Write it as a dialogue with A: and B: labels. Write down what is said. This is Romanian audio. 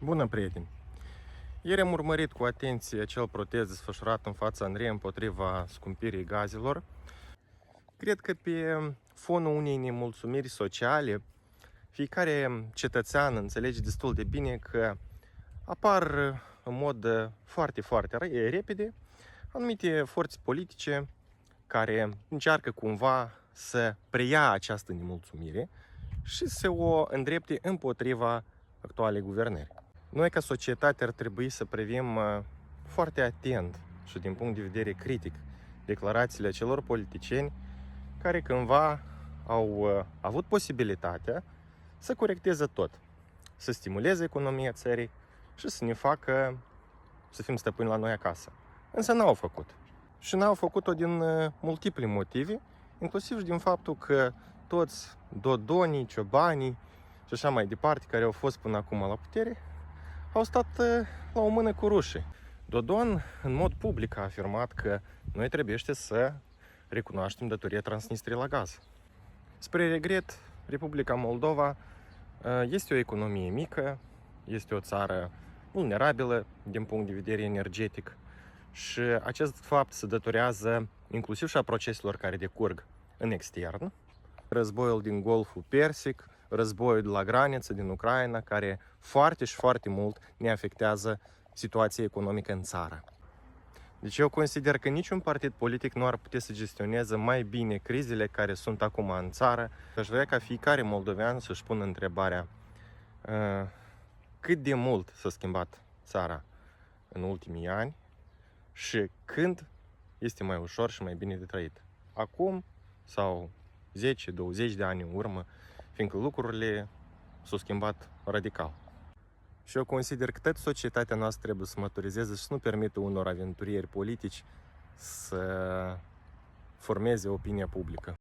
A: Bună, prieteni! Ieri am urmărit cu atenție acel protest desfășurat în fața ANRE împotriva scumpirii gazelor. Cred că pe fonul unei nemulțumiri sociale, fiecare cetățean înțelege destul de bine că apar în mod foarte repede anumite forțe politice care încearcă cumva să preia această nemulțumire și să o îndrepte împotriva actualei guvernări. Noi, ca societate, ar trebui să privim foarte atent și din punct de vedere critic declarațiile celor politicieni care cândva au avut posibilitatea să corecteze tot, să stimuleze economia țării și să ne facă să fim stăpâni la noi acasă. Însă n-au făcut. Și n-au făcut-o din multiple motive, inclusiv și din faptul că toți Dodonii, Ciobanii și așa mai departe, care au fost până acum la putere, au stat la o mână cu rușii. Dodon, în mod public, a afirmat că noi trebuie să recunoaștem datoria Transnistriei la gaz. Spre regret, Republica Moldova este o economie mică, este o țară vulnerabilă din punct de vedere energetic și acest fapt se datorează inclusiv și a proceselor care decurg în extern. Războiul din Golful Persic, războiul de la graniță din Ucraina, care foarte mult ne afectează situația economică în țară. Deci eu consider că niciun partid politic nu ar putea să gestioneze mai bine crizele care sunt acum în țară. Aș vrea ca fiecare moldovean să-și pună întrebarea cât de mult s-a schimbat țara în ultimii ani și când este mai ușor și mai bine de trăit. Acum sau 10-20 de ani în urmă, fiindcă lucrurile s-au schimbat radical. Și eu consider că tot societatea noastră trebuie să maturizeze și să nu permită unor aventurieri politici să formeze opinia publică.